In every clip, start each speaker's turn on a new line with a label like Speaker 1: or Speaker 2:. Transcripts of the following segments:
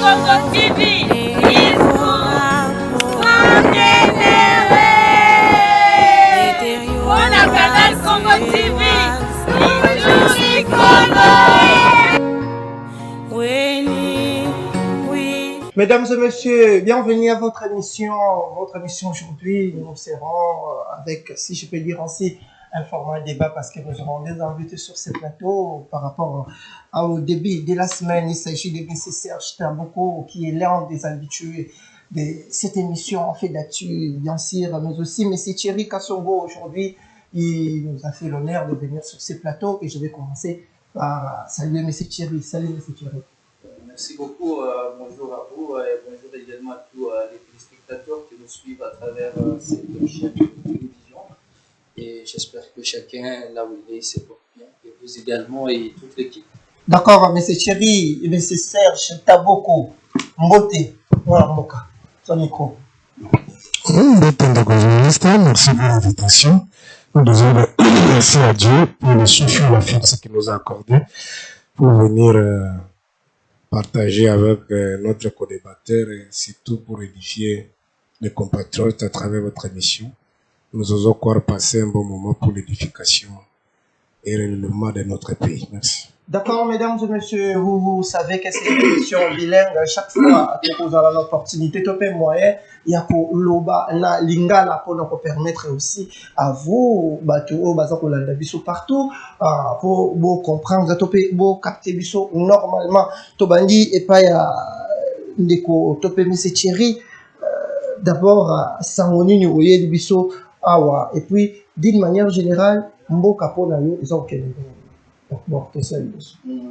Speaker 1: Congo TV, on a canal Congo TV,
Speaker 2: Mesdames et messieurs, bienvenue à votre émission. Votre émission aujourd'hui, nous serons avec, si je peux dire ainsi, un format débat parce que nous aurons des invités sur ce plateau par rapport au début de la semaine. Il s'agit de M. Serge Tamboko qui est l'un des habitués de cette émission en fait d'actu, bien sûr, mais aussi M. Thierry Kassongo aujourd'hui. Il nous a fait l'honneur de venir sur ce plateau et je vais commencer par saluer M. Thierry. Salut M. Thierry.
Speaker 3: Merci beaucoup, bonjour à vous et bonjour également à tous les téléspectateurs qui nous suivent à travers cette chaîne de télévision. Et j'espère que chacun, là où il est, se porte bien, et vous également et toute l'équipe.
Speaker 2: D'accord, M. Thierry, M. Serge Tamboko, Mbote, voilà Mboka, son micro.
Speaker 4: Merci pour l'invitation. Nous devons remercier à Dieu pour le souffle et la force qu'il nous a accordé pour venir partager avec notre co-débatteur et surtout pour édifier les compatriotes à travers votre émission. Nous osons encore passer un bon moment pour l'édification et le relèvement de notre pays. Merci.
Speaker 2: D'accord, mesdames et messieurs, vous savez que c'est une émission bilingue. Chaque fois que vous avez l'opportunité, de faire moyen, il y a pour l'oba, la lingala pour nous permettre aussi à vous, partout, pour comprendre, pour capter biso normalement. Tobandi et pas ya ndeko topé monsieur Thierry. D'abord, Sangoni ni oye de biso awa et puis d'une manière générale, mboka pona yo ils ont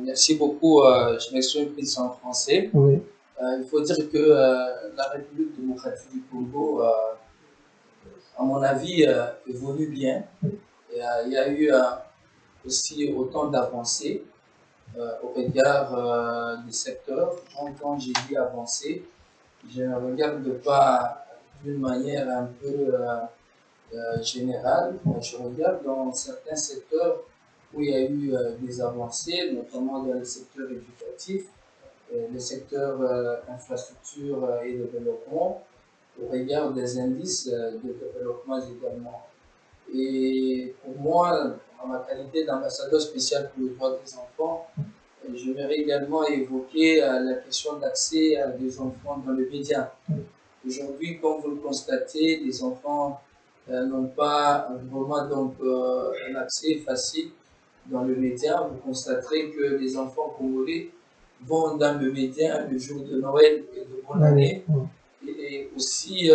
Speaker 3: Merci beaucoup. Je m'exprime plus en français.
Speaker 2: Oui.
Speaker 3: Il faut dire que la République démocratique du Congo, à mon avis, évolue bien. Et, il y a eu aussi autant d'avancées au regard des secteurs. Quand j'ai dit avancées, je ne regarde pas d'une manière un peu générale. Je regarde dans certains secteurs où il y a eu des avancées, notamment dans le secteur éducatif, le secteur infrastructure et développement, au regard des indices de développement également. Et pour moi, en ma qualité d'ambassadeur spécial pour les droits des enfants, j'aimerais également évoquer la question d'accès des enfants dans le média. Aujourd'hui, comme vous le constatez, les enfants n'ont pas vraiment donc, un accès facile dans le média. Vous constaterez que les enfants congolais vont dans le média le jour de Noël et de bonne année. Et aussi,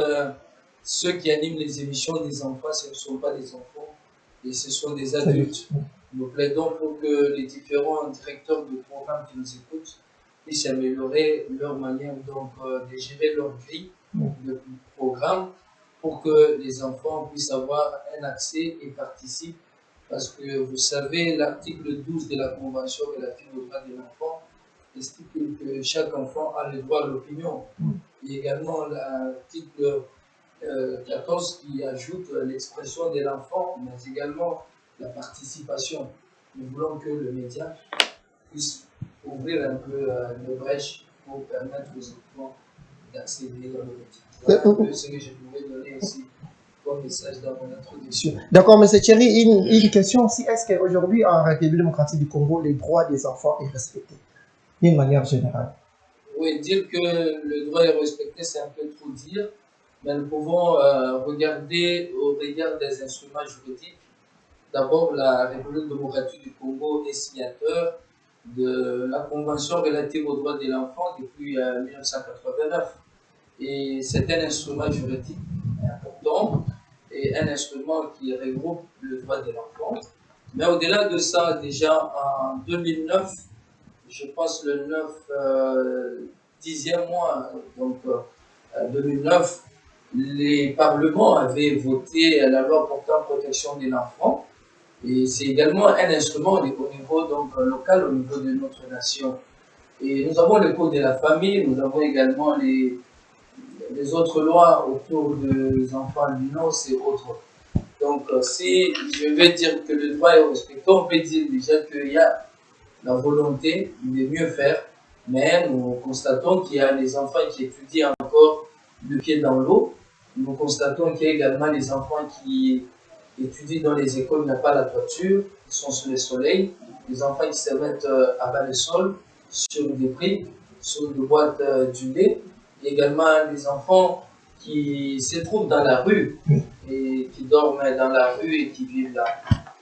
Speaker 3: ceux qui animent les émissions des enfants, ce ne sont pas des enfants, et ce sont des adultes. Nous plaidons pour que les différents directeurs de programmes qui nous écoutent puissent améliorer leur manière donc, de gérer leur grille de programme pour que les enfants puissent avoir un accès et participent. Parce que vous savez, l'article 12 de la Convention relative aux droits de l'enfant estime que chaque enfant a le droit à l'opinion. Il y a également l'article 14 qui ajoute l'expression de l'enfant, mais également la participation. Nous voulons que le média puisse ouvrir un peu les brèches pour permettre aux enfants d'accéder dans le média. Voilà un peu ce que je pouvais donner ici. Message dans mon introduction.
Speaker 2: D'accord, M. Thierry, une question aussi. Est-ce qu'aujourd'hui, en République démocratique du Congo, les droits des enfants sont respectés d'une manière générale?
Speaker 3: Oui, dire que le droit est respecté, c'est un peu trop dire, mais nous pouvons regarder au regard des instruments juridiques. D'abord, la République démocratique du Congo est signateur de la Convention relative aux droits de l'enfant depuis 1989. Et c'est un instrument juridique important et un instrument qui regroupe le droit de l'enfant. Mais au-delà de ça, déjà en 2009, je pense le 10e mois, donc 2009, les parlements avaient voté la loi portant protection de l'enfant. Et c'est également un instrument au niveau donc, local, au niveau de notre nation. Et nous avons le code de la famille, nous avons également les autres lois autour des enfants albinos et autres. Donc, si je veux dire que le droit est respecté, on peut dire déjà qu'il y a la volonté de mieux faire Mais nous constatons qu'il y a des enfants qui étudient encore le pied dans l'eau. Nous constatons qu'il y a également des enfants qui étudient dans les écoles, il n'y a pas la toiture, ils sont sous le soleil. Des enfants qui se mettent à bas le sol, sur des briques, sur des boîtes du lait. Il y a également des enfants qui se trouvent dans la rue et qui dorment dans la rue et qui vivent là.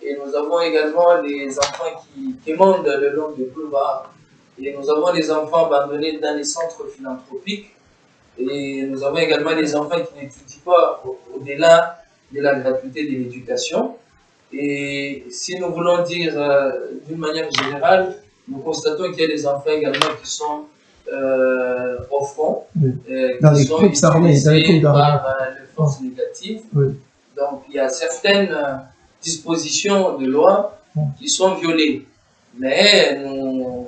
Speaker 3: Et nous avons également des enfants qui quémandent le long des boulevards. Et nous avons des enfants abandonnés dans les centres philanthropiques. Et nous avons également des enfants qui n'étudient pas au-delà de la gratuité de l'éducation. Et si nous voulons dire d'une manière générale, nous constatons qu'il y a des enfants également qui sont au front,
Speaker 2: dans
Speaker 3: qui
Speaker 2: les
Speaker 3: sont
Speaker 2: groupes armés, dans les
Speaker 3: utilisés
Speaker 2: groupes armés.
Speaker 3: par les forces négatives.
Speaker 2: Oui.
Speaker 3: Donc il y a certaines dispositions de loi qui sont violées. Mais nous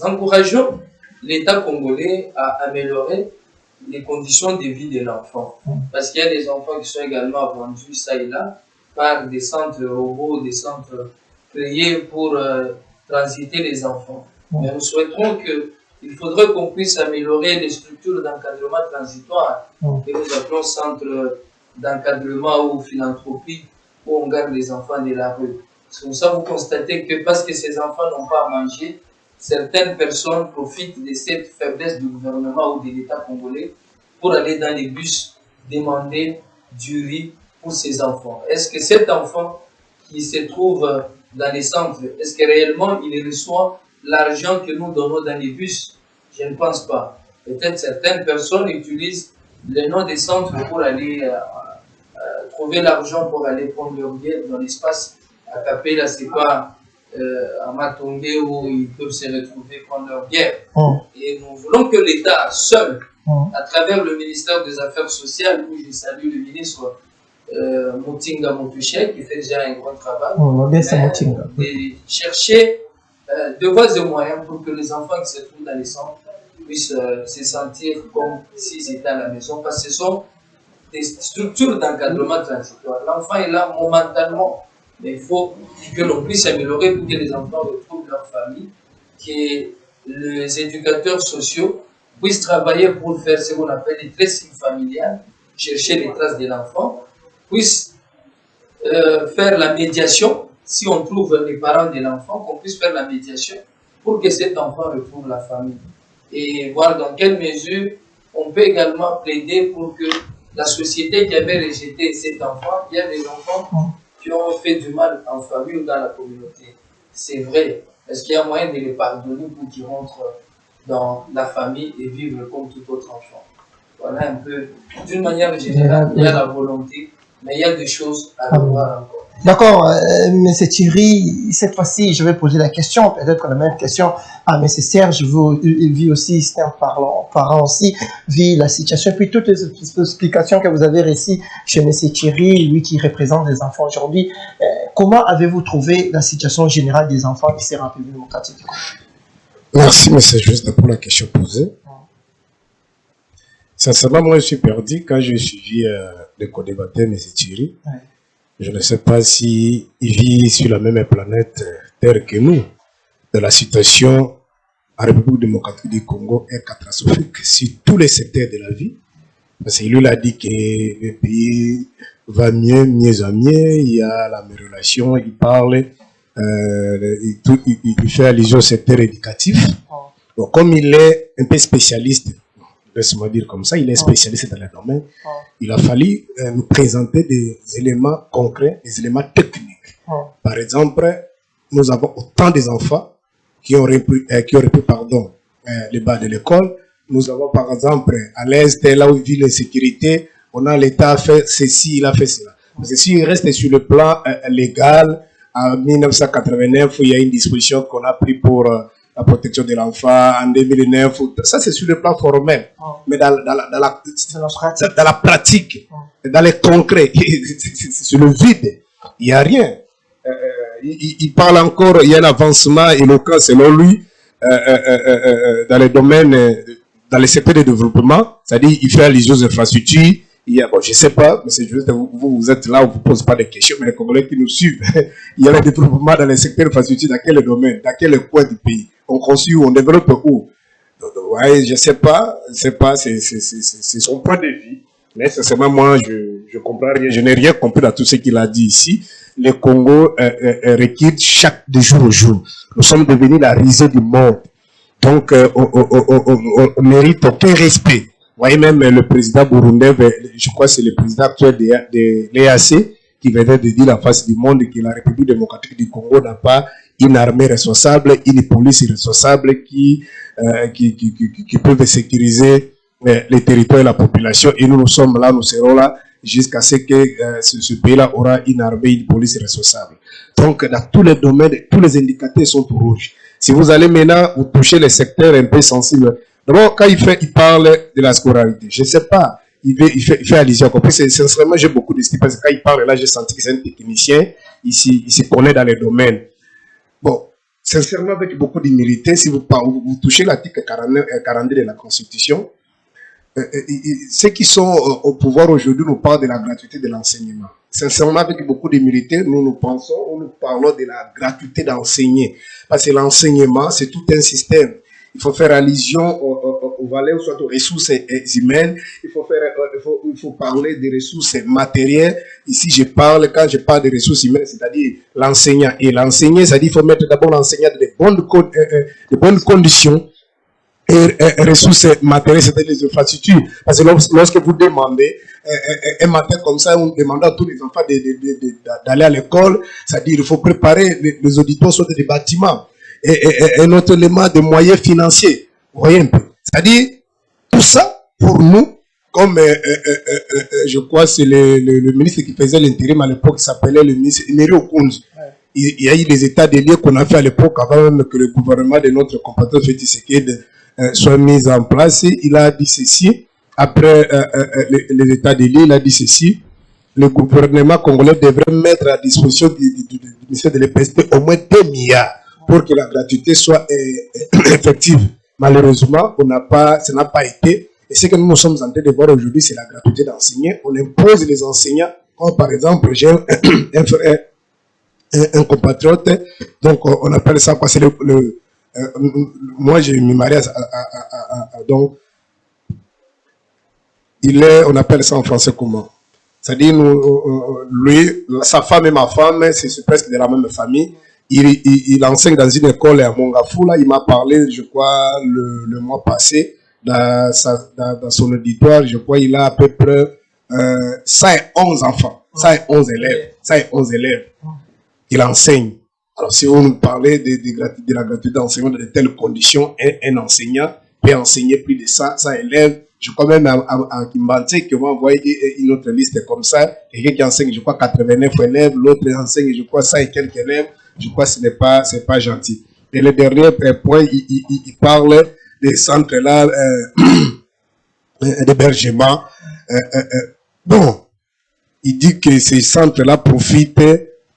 Speaker 3: encourageons l'État congolais à améliorer les conditions de vie de l'enfant. Parce qu'il y a des enfants qui sont également vendus ça et là par des centres robots, des centres créés pour transiter les enfants. Mais nous souhaiterons qu'il faudrait qu'on puisse améliorer les structures d'encadrement transitoire que nous appelons centres d'encadrement ou philanthropie où on garde les enfants de la rue. C'est comme ça vous constatez que parce que ces enfants n'ont pas à manger, certaines personnes profitent de cette faiblesse du gouvernement ou de l'État congolais pour aller dans les bus demander du riz pour ces enfants. Est-ce que cet enfant qui se trouve dans les centres, est-ce que réellement il reçoit l'argent que nous donnons dans les bus? Je ne pense pas. Peut-être certaines personnes utilisent le nom des centres pour aller trouver l'argent pour aller prendre leur billet dans l'espace. À Capella, c'est pas à Matongé où ils peuvent se retrouver prendre leur bière. Et nous voulons que l'État seul, à travers le ministère des Affaires sociales, où je salue le ministre Moutinga Moutouché, qui fait déjà un grand travail, et chercher de voies et moyens pour que les enfants qui se trouvent dans les centres puissent se sentir comme s'ils étaient à la maison, parce que ce sont des structures d'encadrement transitoire. L'enfant est là momentanément, mais il faut que l'on puisse améliorer pour que les enfants retrouvent leur famille, que les éducateurs sociaux puissent travailler pour faire ce qu'on appelle les tracing familiales, chercher les traces de l'enfant, puissent faire la médiation, si on trouve les parents de l'enfant, qu'on puisse faire la médiation pour que cet enfant retrouve la famille. Et voir dans quelle mesure on peut également plaider pour que la société qui avait rejeté cet enfant, il y a des enfants qui ont fait du mal en famille ou dans la communauté. C'est vrai. Est-ce qu'il y a moyen de les pardonner pour qu'ils rentrent dans la famille et vivre comme tout autre enfant? Voilà un peu. D'une manière générale, il y a la volonté, mais il y a des choses à revoir encore.
Speaker 2: D'accord, M. Thierry, cette fois-ci, je vais poser la question, peut-être la même question à M. Serge, vu aussi, c'est un parent aussi, vu la situation, et puis toutes les explications que vous avez réussies chez M. Thierry, lui qui représente les enfants aujourd'hui. Comment avez-vous trouvé la situation générale des enfants ici en République démocratique?
Speaker 4: Merci, M. Juste, pour la question posée. Sincèrement, moi, je suis perdu quand j'ai suivi le co-débatteur, M. Thierry. Je ne sais pas s'il vit sur la même planète Terre que nous. De la situation en République démocratique du Congo est catastrophique sur tous les secteurs de la vie. Parce qu'il lui a dit que le pays va mieux en mieux. Il y a la même relation, il parle, il fait allusion au secteur éducatif. Donc, comme il est un peu spécialiste, laisse-moi dire comme ça, il est spécialiste dans le domaine. Il a fallu nous présenter des éléments concrets, des éléments techniques. Par exemple, nous avons autant d'enfants qui ont repris les bas de l'école. Nous avons par exemple à l'Est, là où vit l'insécurité, on a l'État fait ceci, il a fait cela. Parce que s'il reste sur le plan légal, en 1989, il y a une disposition qu'on a prise pour la protection de l'enfant, en 2009, ça c'est sur le plan formel. Mais dans la pratique, dans les concrets, c'est sur le vide, il n'y a rien. Il parle encore, il y a un avancement éloquent selon lui dans les domaines, dans les secteurs de développement, c'est-à-dire il fait allusion aux infrastructures. Il y a, bon, je ne sais pas, mais c'est juste vous êtes là, on ne vous pose pas de questions, mais les Congolais qui nous suivent, il y a le développement dans les secteurs d'infrastructure, dans quel domaine, dans quel coin du pays, on construit où, on développe où. Ouais, je sais pas, c'est son point de vue. Mais sincèrement, moi, je comprends rien. Je n'ai rien compris à tout ce qu'il a dit ici. Le Congo requiert de jour au jour. Nous sommes devenus la risée du monde. Donc, on mérite aucun respect. Vous voyez, même le président burundais, je crois que c'est le président actuel de l'EAC, qui venait de dire en face du monde que la République démocratique du Congo n'a pas une armée responsable, une police responsable qui peuvent sécuriser les territoires et la population. Et nous sommes là, nous serons là jusqu'à ce que ce pays-là aura une armée, une police responsable. Donc, dans tous les domaines, tous les indicateurs sont rouges. Si vous allez maintenant, vous touchez les secteurs un peu sensibles. D'abord, quand il parle de la scolarité, je ne sais pas, il fait allusion. Sincèrement, j'ai beaucoup d'estime parce que quand il parle là, j'ai senti que c'est un technicien, il se connaît dans les domaines. Bon, sincèrement, avec beaucoup d'humilité, si vous touchez l'article 42 de la Constitution, ceux qui sont au pouvoir aujourd'hui nous parlent de la gratuité de l'enseignement. Sincèrement, avec beaucoup d'humilité, nous parlons de la gratuité d'enseigner. Parce que l'enseignement, c'est tout un système. Il faut faire allusion aux valeurs, soit aux ressources humaines. Il faut parler des ressources matérielles. Ici, quand je parle des ressources humaines, c'est-à-dire l'enseignant. Et l'enseigner, c'est-à-dire qu'il faut mettre d'abord l'enseignant dans de bonnes conditions. Et ressources matérielles, c'est-à-dire les infrastructures. Parce que lorsque vous demandez, un matin comme ça, on demande à tous les enfants d'aller à l'école, c'est-à-dire qu'il faut préparer les auditeurs sur des bâtiments. Et un autre élément de moyens financiers. Vous voyez un peu. C'est-à-dire, tout ça, pour nous, comme je crois c'est le ministre qui faisait l'intérim à l'époque, qui s'appelait le ministre Emery Okunzi. Il y a eu les états des lieux qu'on a fait à l'époque, avant même que le gouvernement de notre compatriote Félix Tshisekedi soit mis en place. Il a dit ceci, après les états des lieux, il a dit ceci: le gouvernement congolais devrait mettre à disposition du ministère de l'EPSP au moins 2 milliards pour que la gratuité soit effective. Malheureusement, ça n'a pas été. Et ce que nous sommes en train de voir aujourd'hui, c'est la gratuité d'enseigner. On impose les enseignants, comme par exemple, j'ai un compatriote, donc on appelle ça quoi, c'est moi je me marie donc on appelle ça en français comment? C'est-à-dire, lui, sa femme et ma femme, c'est presque de la même famille. Il enseigne dans une école à Mongafula. Il m'a parlé, je crois, le mois passé, dans son auditoire. Je crois il a à peu près 111 enfants, 111 élèves. Il enseigne. Alors, si vous nous parlez de la gratuité d'enseignement dans de telles conditions, un enseignant peut enseigner plus de 100 élèves. Je crois même à Kimbanté qui va envoyer une autre liste comme ça. Quelqu'un qui enseigne, je crois, 89 élèves. L'autre enseigne, je crois, 100 et quelques élèves. Je crois que c'est pas gentil. Et le dernier point, il parle des centres là d'hébergement. Bon, il dit que ces centres-là profitent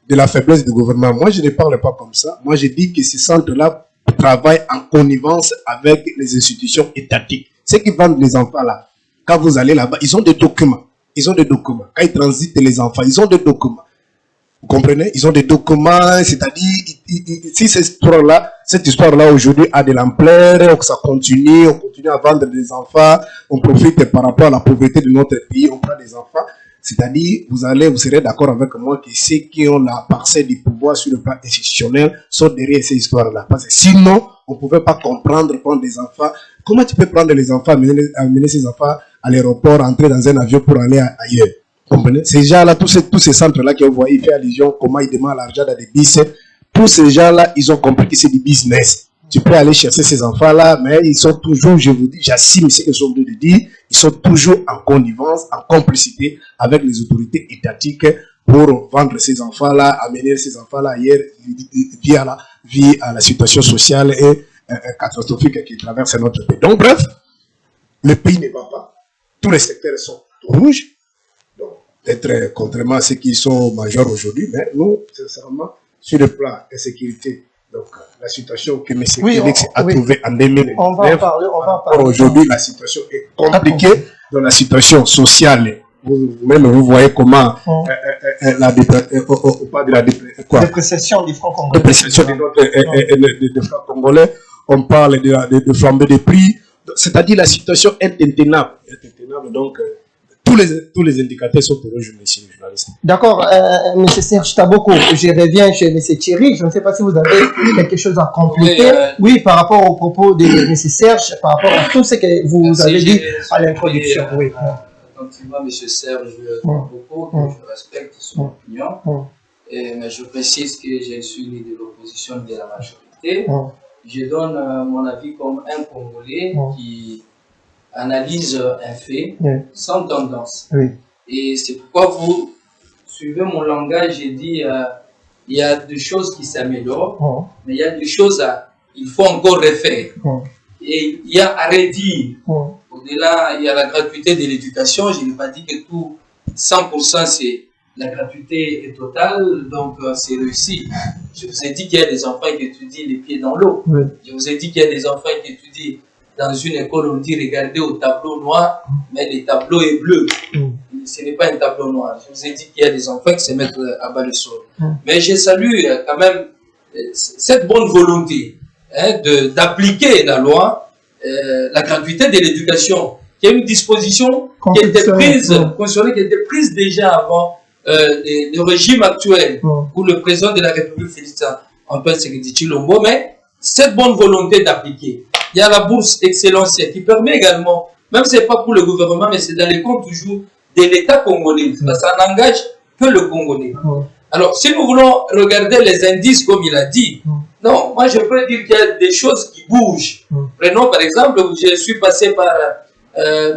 Speaker 4: de la faiblesse du gouvernement. Moi, je ne parle pas comme ça. Moi, je dis que ces centres-là travaillent en connivence avec les institutions étatiques. Ceux qui vendent les enfants là, quand vous allez là-bas, ils ont des documents. Quand ils transitent les enfants, ils ont des documents. Vous comprenez? Ils ont des documents, c'est-à-dire, si cette histoire-là aujourd'hui a de l'ampleur, ça continue, on continue à vendre des enfants, on profite par rapport à la pauvreté de notre pays, on prend des enfants. C'est-à-dire, vous serez d'accord avec moi que ceux qui ont la parcelle du pouvoir sur le plan institutionnel sont derrière ces histoires-là. Parce que sinon, on ne pouvait pas comprendre prendre des enfants. Comment tu peux prendre les enfants, amener ces enfants à l'aéroport, entrer dans un avion pour aller ailleurs? Vous comprenez? Ces gens-là, tous ces centres-là que vous voyez, il fait allusion, comment ils demandent l'argent dans des bus. Tous ces gens-là, ils ont compris que c'est du business. Tu peux aller chercher ces enfants-là, mais ils sont toujours, je vous dis, j'assume ce que je viens de dire, ils sont toujours en connivence, en complicité avec les autorités étatiques pour vendre ces enfants-là, amener ces enfants-là ailleurs via la situation sociale et catastrophique qui traverse notre pays. Donc, bref, le pays ne va pas. Tous les secteurs sont rouges. Donc, peut-être contrairement à ceux qui sont majeurs aujourd'hui, mais nous, sincèrement, sur le plan de sécurité, donc la situation que M. Félix a trouvée en 2019,
Speaker 2: on va en parler.
Speaker 4: Aujourd'hui, la situation est compliquée dans la situation sociale. Vous-même, vous voyez comment la dépréciation
Speaker 2: du franc congolais.
Speaker 4: Dépréciation des francs congolais. on parle de flambée des prix. C'est-à-dire la situation est intenable. Donc, tous les indicateurs sont pour eux, journalistes.
Speaker 2: D'accord, M. Serge Taboko, je reviens chez M. Thierry. Je ne sais pas si vous avez quelque chose à compléter. Oui, par rapport aux propos de M. Serge, par rapport à tout ce que vous avez dit à l'introduction. Oui.
Speaker 3: Effectivement, M. Serge Taboko, je respecte son opinion, mais je précise que je suis né de l'opposition de la majorité. Je donne mon avis comme un Congolais qui analyse un fait sans tendance. Et c'est pourquoi vous suivez mon langage. J'ai dit il y a des choses qui s'améliorent, mais il y a des choses il faut encore refaire. Et il y a à redire. Au-delà, il y a la gratuité de l'éducation. Je n'ai pas dit que tout 100% c'est la gratuité est totale, donc c'est réussi. Je vous ai dit qu'il y a des enfants qui étudient les pieds dans l'eau. Je vous ai dit qu'il y a des enfants qui étudient dans une école, on dit regardez au tableau noir, mais le tableau est bleu. Ce n'est pas un tableau noir. Je vous ai dit qu'il y a des enfants qui se mettent à bas le sol. Mais je salue quand même cette bonne volonté d'appliquer la loi, la gratuité de l'éducation, qui est une disposition qui était prise, qui était prise déjà avant le régime actuel, où le président de la République, Félix Antoine Tshisekedi Tshilombo, mais cette bonne volonté d'appliquer. Il y a la bourse excellence qui permet également, même si ce n'est pas pour le gouvernement, mais c'est dans les comptes toujours de l'État congolais. Parce que ça n'engage que le Congolais. Alors, si nous voulons regarder les indices, comme il a dit, non, moi je peux dire qu'il y a des choses qui bougent. Prenons par exemple, je suis passé par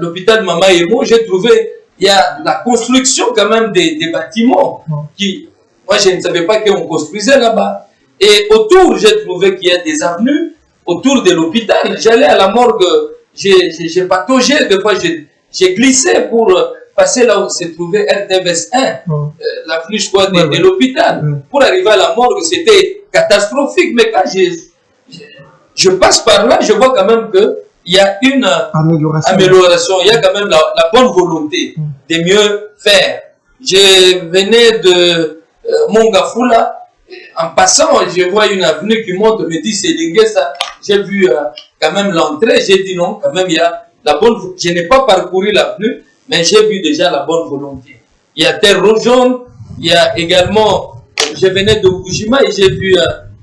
Speaker 3: l'hôpital Mama Emo, j'ai trouvé il y a la construction quand même des bâtiments qui, moi je ne savais pas qu'on construisait là-bas. Et autour, j'ai trouvé qu'il y a des avenues autour de l'hôpital. J'allais à la morgue, j'ai pataugé, des fois j'ai glissé pour passer là où se trouvait RTVS 1, l'avenue je crois de l'hôpital. Pour arriver à la morgue, c'était catastrophique, mais quand je passe par là, je vois quand même que il y a une amélioration, il y a quand même la bonne volonté de mieux faire. Je venais de Mongafula, en passant, je vois une avenue qui monte, me dit c'est Lingesa. J'ai vu quand même l'entrée, j'ai dit non, quand même il y a la bonne. Je n'ai pas parcouru l'avenue, mais j'ai vu déjà la bonne volonté. Il y a Terre Jaune, il y a également, je venais de Bujima et j'ai vu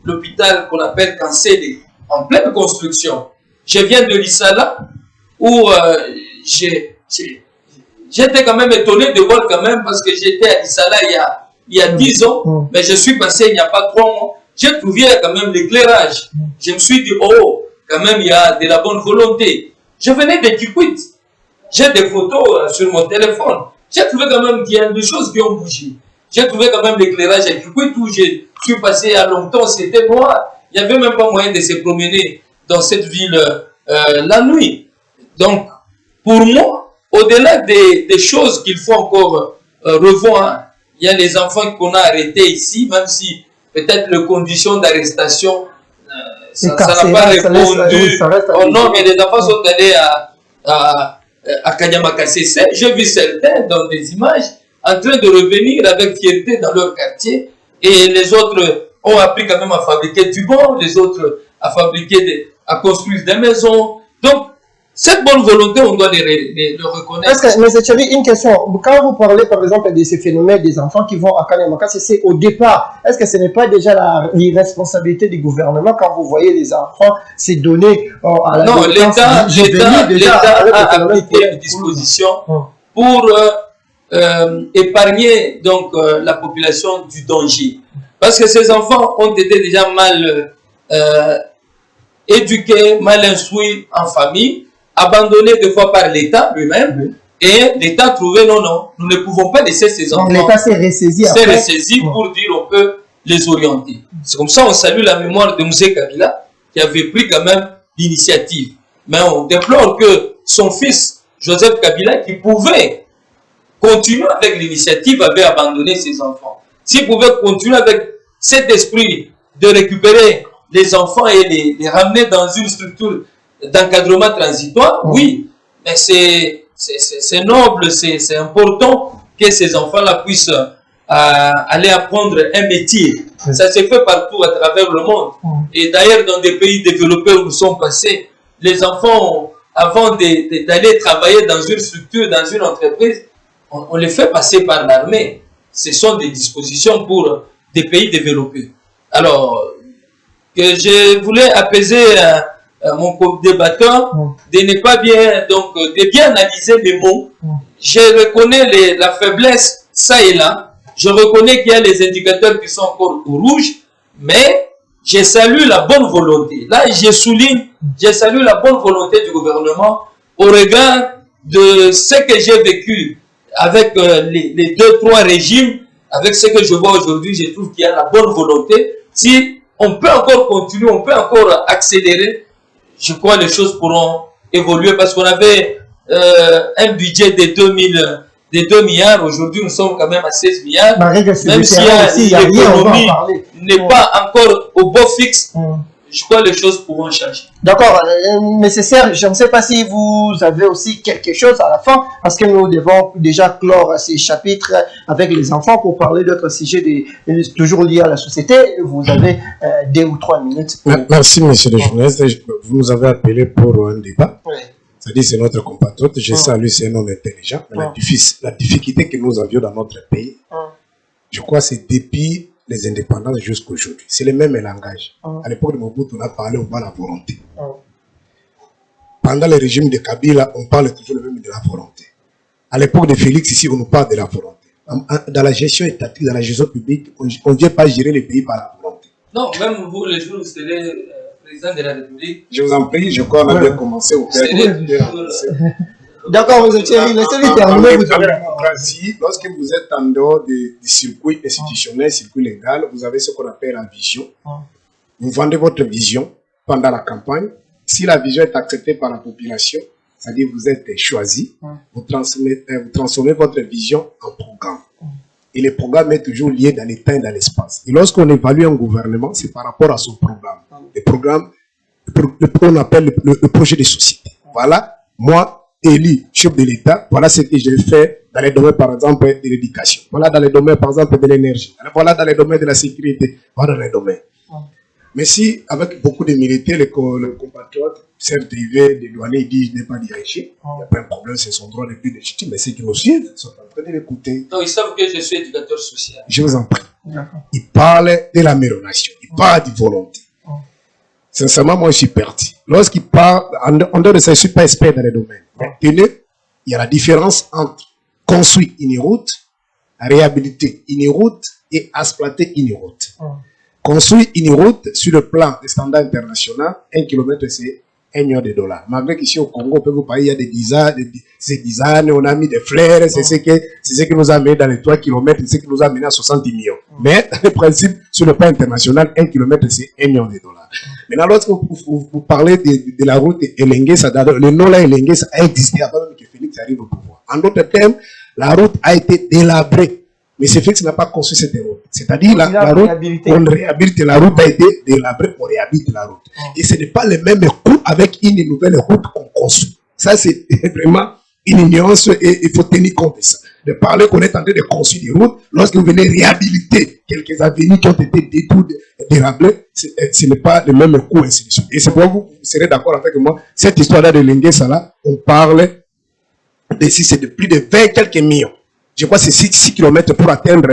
Speaker 3: l'hôpital qu'on appelle Kansele, en pleine construction. Je viens de Lissala, où j'étais quand même étonné de voir quand même, parce que j'étais à Lissala il y a 10 ans, mais je suis passé il n'y a pas 3 mois. J'ai trouvé quand même l'éclairage. Je me suis dit, oh, quand même il y a de la bonne volonté. Je venais de Kikwit. J'ai des photos sur mon téléphone. J'ai trouvé quand même qu'il y a des choses qui ont bougé. J'ai trouvé quand même l'éclairage à Kikwit où je suis passé il y a longtemps, c'était noir. Il n'y avait même pas moyen de se promener dans cette ville la nuit. Donc, pour moi, au-delà des choses qu'il faut encore revoir, il y a les enfants qu'on a arrêtés ici, même si peut-être les conditions d'arrestation, ça n'a pas répondu. Oh non, mais les enfants sont allés à Kanyamakassese. J'ai vu certains dans des images en train de revenir avec fierté dans leur quartier. Et les autres ont appris quand même à fabriquer du bon, les autres à construire des maisons. Donc, cette bonne volonté, on doit le reconnaître.
Speaker 2: Est-ce que, M. Thierry, une question. Quand vous parlez, par exemple, de ces phénomènes des enfants qui vont à Kanyamakassese, c'est au départ. Est-ce que ce n'est pas déjà l'irresponsabilité du gouvernement quand vous voyez les enfants se donner à la
Speaker 3: non, l'État a appliqué une disposition pour épargner donc la population du danger. Parce que ces enfants ont été déjà mal éduqués, mal instruits en famille, abandonnés des fois par l'État lui-même, et l'État a trouvé non, nous ne pouvons pas laisser ces enfants.
Speaker 2: L'État s'est ressaisi
Speaker 3: pour dire on peut les orienter. C'est comme ça on salue la mémoire de M. Kabila qui avait pris quand même l'initiative. Mais on déplore que son fils, Joseph Kabila, qui pouvait continuer avec l'initiative, avait abandonné ses enfants. S'il pouvait continuer avec cet esprit de récupérer les enfants et les ramener dans une structure d'encadrement transitoire, oui, mais c'est noble, c'est important que ces enfants-là puissent aller apprendre un métier. Ça se fait partout à travers le monde. Et d'ailleurs, dans des pays développés où nous sommes passés, les enfants, avant d'aller travailler dans une structure, dans une entreprise, on les fait passer par l'armée. Ce sont des dispositions pour des pays développés. Alors, que je voulais apaiser mon débatteur de ne pas bien, donc, de bien analyser mes mots. Je reconnais la faiblesse, ça et là. Je reconnais qu'il y a les indicateurs qui sont encore au rouge, mais je salue la bonne volonté. Là, je salue la bonne volonté du gouvernement au regard de ce que j'ai vécu avec les 2-3 régimes, avec ce que je vois aujourd'hui. Je trouve qu'il y a la bonne volonté. Si on peut encore continuer, on peut encore accélérer, je crois que les choses pourront évoluer parce qu'on avait un budget de 2 milliards. Aujourd'hui, nous sommes quand même à 16 milliards. Même si l'économie n'est pas encore au beau fixe, je crois que les choses pourront changer.
Speaker 2: D'accord, nécessaire. Je ne sais pas si vous avez aussi quelque chose à la fin, parce que nous devons déjà clore ces chapitres avec les enfants pour parler d'autres sujets toujours liés à la société. Vous avez 2 ou 3 minutes.
Speaker 4: Merci, monsieur le journaliste. Vous nous avez appelé pour un débat. C'est-à-dire, c'est notre compatriote. Je salue, c'est un homme intelligent. Mais la difficulté que nous avions dans notre pays, je crois, c'est depuis les indépendances jusqu'à aujourd'hui. C'est le même langage. À l'époque de Mobutu, on a parlé au bas de la volonté. Pendant le régime de Kabila, on parle toujours le même de la volonté. À l'époque de Félix, ici, on nous parle de la volonté. Dans la gestion étatique, dans la gestion publique, on ne vient pas gérer le pays par la volonté.
Speaker 3: Non, même vous, les jours où vous serez président de la République.
Speaker 4: Je vous en prie, je crois qu'on a bien commencé au père.
Speaker 2: D'accord, M. Thierry, laissez-le terminer.
Speaker 4: Dans la démocratie, lorsque vous êtes en dehors du circuit institutionnel, circuit légal, vous avez ce qu'on appelle la vision. Vous vendez votre vision pendant la campagne. Si la vision est acceptée par la population, c'est-à-dire que vous êtes choisi, vous transformez votre vision en programme. Et le programme est toujours lié dans le temps et dans l'espace. Et lorsqu'on évalue un gouvernement, c'est par rapport à son programme. Le programme, on appelle le projet de société. Voilà, moi, élu chef de l'État, voilà ce que j'ai fait dans les domaines, par exemple, de l'éducation. Voilà dans les domaines, par exemple, de l'énergie. Voilà dans les domaines de la sécurité. Voilà dans les domaines. Mais si, avec beaucoup de militaires, les compatriotes, certes, ils veulent des douaniers, ils disent, je n'ai pas dirigé. Il n'y a pas un problème, c'est son droit de plus légitime. Mais ceux qui nous suivent sont en train de l'écouter.
Speaker 3: Donc, ils savent que je suis éducateur social.
Speaker 4: Je vous en prie. Ils parlent de l'amélioration. Ils parlent de volonté. Sincèrement, moi, je suis parti. Lorsqu'il parle, en dehors de ça, je ne suis pas expert dans les domaines. Tenez, il y a la différence entre construire une route, réhabiliter une route et exploiter une route. Construire une route sur le plan des standards internationaux, 1 km c'est $1 million. Malgré qu'ici au Congo, on peut vous parler, il y a des designs, on a mis des fleurs, c'est ce qui nous a amené dans les 3 km, c'est ce qui nous a amené à 70 millions. Mais, dans le principe, sur le plan international, 1 km c'est $1 million. Maintenant, lorsque vous parlez de la route Elengue, le nom là Elengue, ça a existé avant même que Félix arrive au pouvoir. En d'autres termes, la route a été délabrée. Mais c'est Félix n'a pas construit cette route. C'est-à-dire la route, on réhabilite la route, a été délabrée, on réhabilite la route. Et ce n'est pas le même coût avec une nouvelle route qu'on construit. Ça, c'est vraiment une ignorance et il faut tenir compte de ça. De parler qu'on est en train de construire des routes, lorsque vous venez réhabiliter quelques avenues qui ont été détruites, délabrées, ce n'est pas le même coût, ainsi de suite. Et c'est pour vous serez d'accord avec moi, cette histoire-là de Lenguesa là, on parle de si c'est de plus de 20 quelques millions. Je crois que c'est 6 km pour atteindre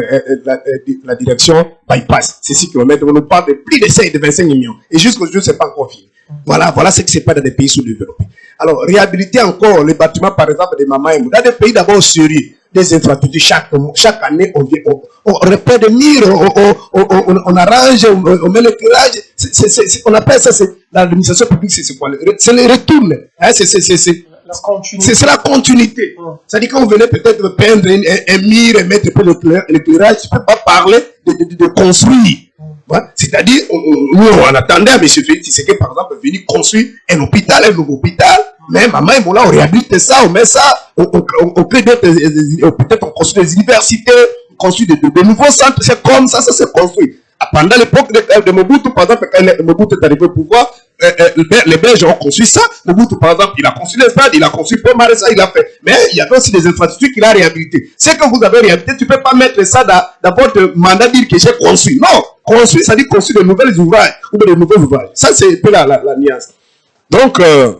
Speaker 4: la direction bypass. C'est 6 km. On nous parle de plus de 5 de 25 millions. Et jusqu'aujourd'hui, ce n'est pas encore fini. Voilà ce qui se passe dans des pays sous-développés. Alors, réhabiliter encore les bâtiments, par exemple, des Mama Emu. Dans des pays d'abord sérieux, des infrastructures, chaque année, on répare des murs, on arrange, on met l'éclairage. On appelle ça, l'administration publique, c'est quoi? C'est le retour. Hein, c'est la continuité. C'est-à-dire qu'on venait peut-être peindre un mur et mettre pour l'éclairage, tu ne peux pas parler de construire. Voilà. C'est-à-dire, nous, on attendait à M. Félix Tshisekedi, par exemple, venir construire un hôpital, un nouveau hôpital. Mais maman et là, on réhabilite ça, on met ça, on crée d'autres, peut-être on construit des universités, on construit de nouveaux centres, c'est comme ça, ça s'est construit.
Speaker 5: Pendant l'époque de Mobutu, par exemple, quand Mobutu est arrivé au pouvoir, les Belges ont construit ça. Mobutu, par exemple, il a construit les stades, il a construit Pont Marais, ça, il a fait. Mais il y avait aussi des infrastructures qu'il a réhabilitées. C'est que vous avez réhabilité, tu ne peux pas mettre ça dans votre mandat, dire que j'ai construit. Non, construire, ça dit construire de nouvelles ouvrages ou de nouveaux ouvrages. Ça, c'est un peu la nuance. Donc, un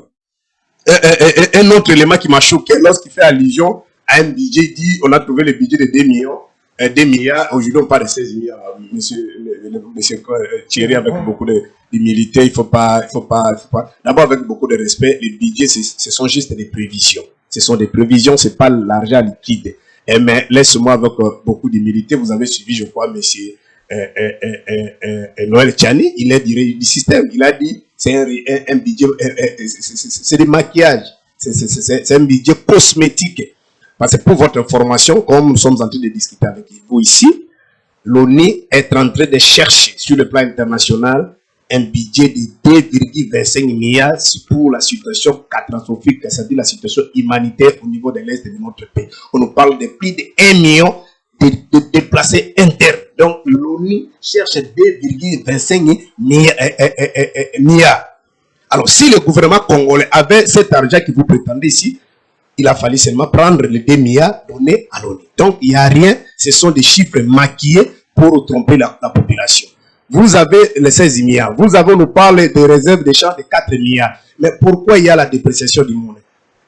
Speaker 5: autre élément qui m'a choqué lorsqu'il fait allusion à un budget, il dit on a trouvé le budget de 2 millions. 2 milliards, aujourd'hui on parle de 16 milliards, monsieur Thierry, avec beaucoup d'humilité, il faut pas. D'abord avec beaucoup de respect, les budgets ce sont juste des prévisions. Ce sont des prévisions, c'est pas l'argent liquide. Mais laisse-moi avec beaucoup d'humilité, vous avez suivi, je crois, monsieur Noël Tchani, il est du système, il a dit c'est un budget, c'est des maquillages, c'est un budget cosmétique. Parce que pour votre information, comme nous sommes en train de discuter avec vous ici, l'ONU est en train de chercher sur le plan international un budget de 2,25 milliards pour la situation catastrophique, c'est-à-dire la situation humanitaire au niveau de l'Est de notre pays. On nous parle de plus de 1 million de déplacés internes. Donc l'ONU cherche 2,25 milliards. Alors si le gouvernement congolais avait cet argent que vous prétendez ici, il a fallu seulement prendre les 2 milliards donnés à l'ONU. Donc, il n'y a rien. Ce sont des chiffres maquillés pour tromper la population. Vous avez les 16 milliards. Vous avez nous parlé des réserves d'échange de 4 milliards. Mais pourquoi il y a la dépréciation du monnaie?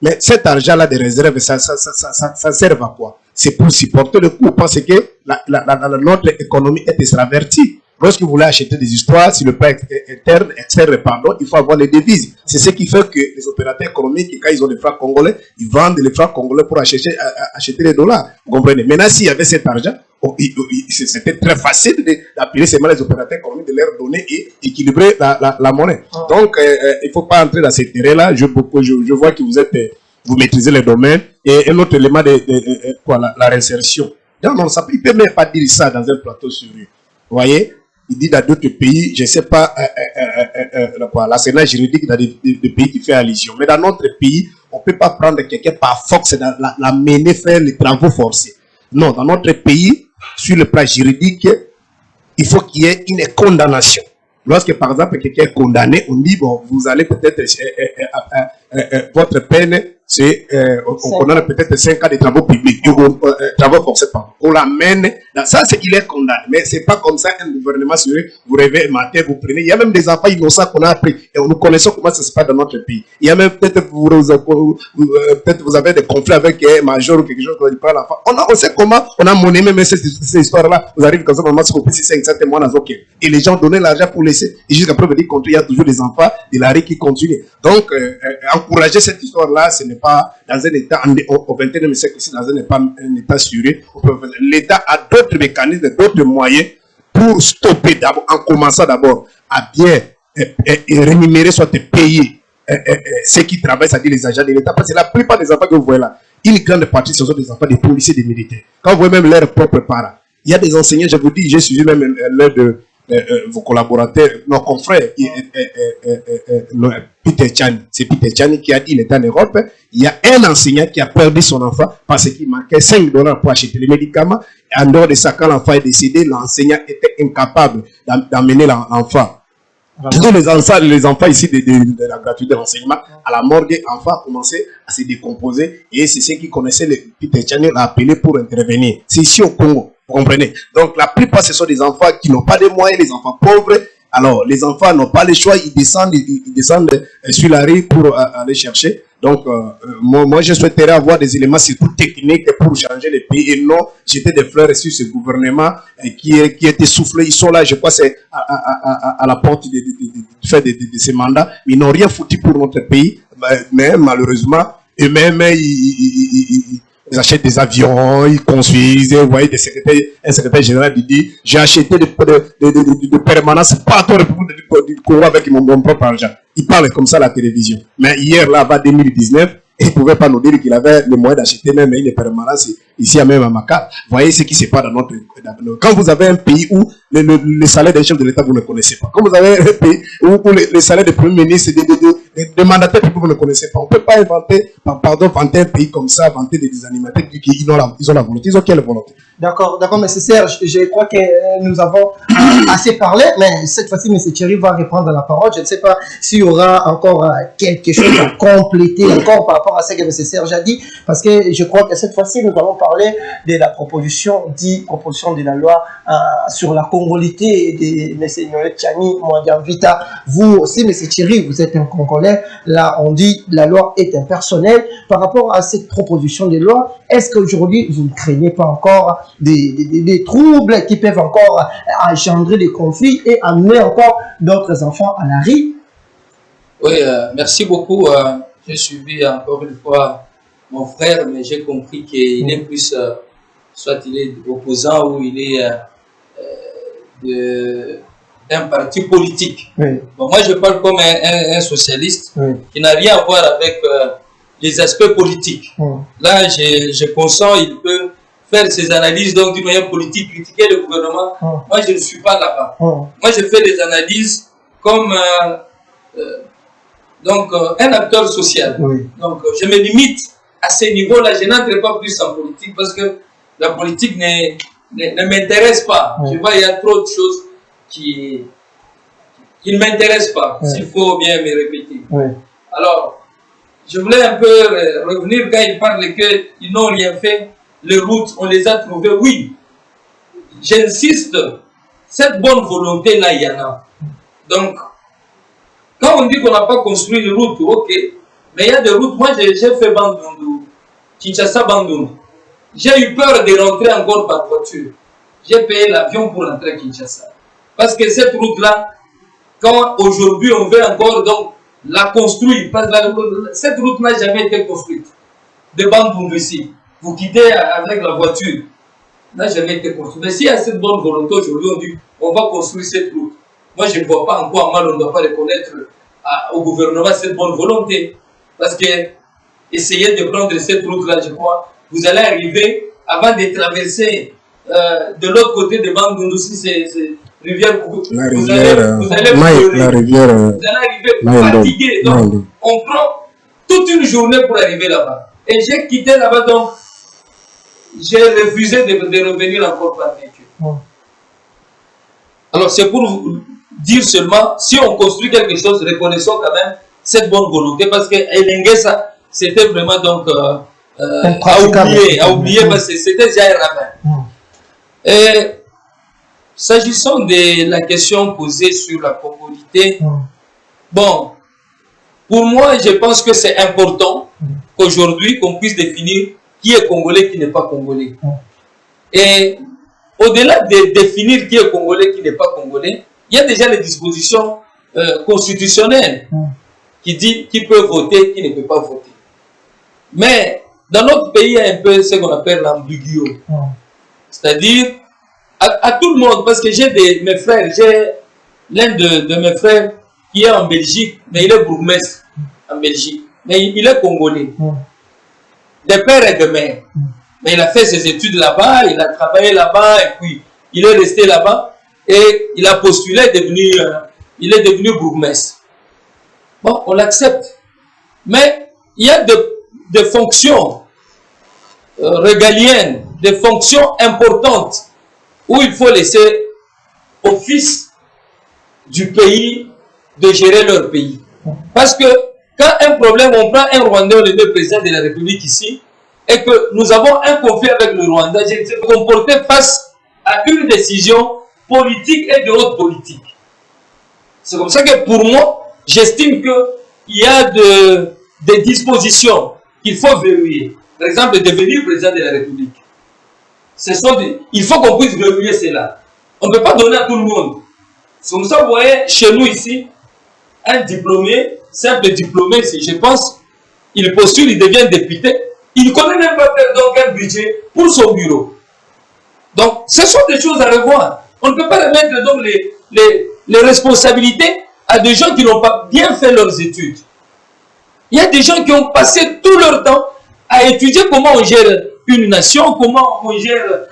Speaker 5: Mais cet argent-là des réserves, ça sert à quoi? C'est pour supporter le coût parce que notre économie est extravertie. Lorsque vous voulez acheter des histoires, si le prix externe, pardon, il faut avoir les devises. C'est ce qui fait que les opérateurs économiques, quand ils ont des francs congolais, ils vendent les francs congolais pour acheter les dollars. Vous comprenez? Maintenant, s'il y avait cet argent, c'était très facile d'appeler seulement les opérateurs économiques, de leur donner et équilibrer la monnaie. Donc, il ne faut pas entrer dans cet terrain-là. Je vois que vous maîtrisez les domaines. Et un autre élément la réinsertion. Non, ça ne peut même pas dire ça dans un plateau sur rue. Vous voyez? Il dit dans d'autres pays, je ne sais pas, l'enseignement juridique dans des pays qui fait allusion. Mais dans notre pays, on ne peut pas prendre quelqu'un par force, la mener faire les travaux forcés. Non, dans notre pays, sur le plan juridique, il faut qu'il y ait une condamnation. Lorsque, par exemple, quelqu'un est condamné, on dit, bon, vous allez peut-être, votre peine, c'est, on condamne peut-être 5 ans de travaux publics, travaux forcés, pardon. On l'amène, ça, c'est qu'il est condamné. Mais c'est pas comme ça un gouvernement sérieux, vous rêvez un matin, vous prenez. Il y a même des enfants innocents qu'on a appris. Et nous connaissons comment ça se passe dans notre pays. Il y a même peut-être vous avez des conflits avec un major ou quelque chose, on prend l'enfant. On sait comment, on a monnaie même ces histoires-là. Vous arrivez comme ça, maman, c'est pour 6-5 témoins dans OK. Et les gens donnaient l'argent pour laisser. Et jusqu'à preuve de contre, il y a toujours des enfants de la rue qui continuent. Donc, encourager cette histoire-là, ce n'est pas dans un état, au 21e siècle, ici, dans un état assuré. L'État a d'autres mécanismes, d'autres moyens pour stopper d'abord, en commençant d'abord à bien rémunérer, soit payer ceux qui travaillent, c'est-à-dire les agents de l'État. Parce que la plupart des enfants que vous voyez là, une grande partie, ce sont des enfants des policiers, des militaires. Quand vous voyez même leurs propres parents, il y a des enseignants, je vous dis, j'ai suivi même l'un de vos collaborateurs, nos confrères, Peter Tchani. C'est Peter Tchani qui a dit, il est en Europe, il y a un enseignant qui a perdu son enfant parce qu'il manquait $5 pour acheter les médicaments. Et en dehors de ça, quand l'enfant est décédé, l'enseignant était incapable d'emmener l'enfant. Les enfants ici de la gratuité de l'enseignement, à la morgue, l'enfant a commencé à se décomposer et c'est ceux qui connaissaient Peter Tchani l'a appelé pour intervenir. C'est ici au Congo. Vous comprenez? Donc, la plupart, ce sont des enfants qui n'ont pas de moyens, les enfants pauvres. Alors, les enfants n'ont pas le choix, ils descendent sur la rue pour aller chercher. Donc, moi, je souhaiterais avoir des éléments surtout techniques pour changer le pays et non jeter des fleurs sur ce gouvernement qui est essoufflé. Ils sont là, je crois, c'est à la porte de ces mandats. Ils n'ont rien foutu pour notre pays, mais malheureusement, eux-mêmes, ils achètent des avions, ils construisent, vous voyez, un secrétaire général qui dit, j'ai acheté de permanence partout en République du Congo avec mon propre argent. Il parle comme ça à la télévision. Mais hier, là, bas 2019, il ne pouvait pas nous dire qu'il avait le moyen d'acheter même une permanence ici à même à Maka, voyez ce qui se passe dans notre... Quand vous avez un pays où le salaire des chefs de l'État, vous ne connaissez pas. Quand vous avez un pays où le salaire des premiers ministres, des mandataires, vous ne connaissez pas. On ne peut pas inventer, vanter un pays comme ça, vanter des animateurs qui ont la volonté. Ils ont quelle volonté?
Speaker 2: D'accord, M. Serge, je crois que nous avons assez parlé, mais cette fois-ci, M. Thierry va reprendre la parole. Je ne sais pas s'il y aura encore quelque chose à compléter encore par rapport à ce que M. Serge a dit, parce que je crois que cette fois-ci, nous allons parler de la proposition de la loi sur la congolité de M. Noël Tchani Mwandiam Vita. Vous aussi, M. Thierry, vous êtes un Congolais. Là, on dit la loi est impersonnelle. Par rapport à cette proposition de loi, est-ce qu'aujourd'hui, vous ne craignez pas encore des troubles qui peuvent encore engendrer des conflits et amener encore d'autres enfants à la rue?
Speaker 3: Oui, merci beaucoup. J'ai suivi encore une fois mon frère, mais j'ai compris qu'il est plus, soit il est opposant ou il est d'un parti politique.
Speaker 2: Oui.
Speaker 3: Bon, moi, je parle comme un socialiste qui n'a rien à voir avec les aspects politiques. Là, je consens, il peut faire ses analyses donc d'une manière politique, critiquer le gouvernement. Moi, je ne suis pas là-bas. Moi, je fais des analyses comme un acteur social. Donc, je me limite à ce niveau-là. Je n'entre pas plus en politique parce que la politique ne m'intéresse pas. Je vois, il y a trop de choses qui ne m'intéressent pas, s'il faut bien me répéter. Alors, je voulais un peu revenir quand il parle qu'ils n'ont rien fait. Les routes, on les a trouvées, oui. J'insiste, cette bonne volonté-là, il y en a. Donc, quand on dit qu'on n'a pas construit une route, ok. Mais il y a des routes, moi j'ai fait Bandundu, Kinshasa Bandundu. J'ai eu peur de rentrer encore par voiture. J'ai payé l'avion pour rentrer à Kinshasa. Parce que cette route-là, quand aujourd'hui on veut encore donc la construire, parce que cette route n'a jamais été construite. De Bandundu ici. Vous quittez avec la voiture, n'a jamais été construit. Mais s'il y a cette bonne volonté aujourd'hui, on dit on va construire cette route. Moi, je ne vois pas en quoi mal on ne doit pas reconnaître au gouvernement cette bonne volonté. Parce que essayez de prendre cette route-là, je crois, vous allez arriver, avant de traverser de l'autre côté de Bandundu, si c'est rivière, vous allez arriver fatigué. Donc, on prend toute une journée pour arriver là-bas. Et j'ai quitté là-bas, donc, j'ai refusé de revenir encore par véhicule. Alors, c'est pour vous dire seulement, si on construit quelque chose, reconnaissons quand même cette bonne volonté, parce que Elengesa, c'était vraiment donc à oublier, parce que c'était déjà un rabbin. Et s'agissant de la question posée sur la congolité, bon, pour moi, je pense que c'est important qu'aujourd'hui, qu'on puisse définir qui est congolais, qui n'est pas congolais. Et au-delà de définir qui est congolais, qui n'est pas congolais, il y a déjà les dispositions constitutionnelles qui disent qui peut voter, qui ne peut pas voter. Mais dans notre pays, il y a un peu ce qu'on appelle l'ambiguïté. C'est-à-dire, à tout le monde, parce que j'ai mes frères, j'ai l'un de mes frères qui est en Belgique, mais il est bourgmestre en Belgique, mais il est congolais. De père et de mère. Mais il a fait ses études là-bas, il a travaillé là-bas, et puis il est resté là-bas, et il a postulé, il est devenu bourgmestre. Bon, on l'accepte. Mais il y a des fonctions régaliennes, des fonctions importantes, où il faut laisser aux fils du pays de gérer leur pays. Parce que quand un problème, on prend un Rwandais, le deux président de la République ici, et que nous avons un conflit avec le Rwanda, j'ai été comporté face à une décision politique et de haute politique. C'est comme ça que pour moi, j'estime qu'il y a des dispositions qu'il faut verrouiller. Par exemple, devenir président de la République. Il faut qu'on puisse verrouiller cela. On ne peut pas donner à tout le monde. C'est comme ça, vous voyez, chez nous ici, un diplômé, simple diplômé, je pense, il postule, il devient député, il ne connaît même pas faire donc un budget pour son bureau. Donc, ce sont des choses à revoir. On ne peut pas remettre donc les responsabilités à des gens qui n'ont pas bien fait leurs études. Il y a des gens qui ont passé tout leur temps à étudier comment on gère une nation, comment on gère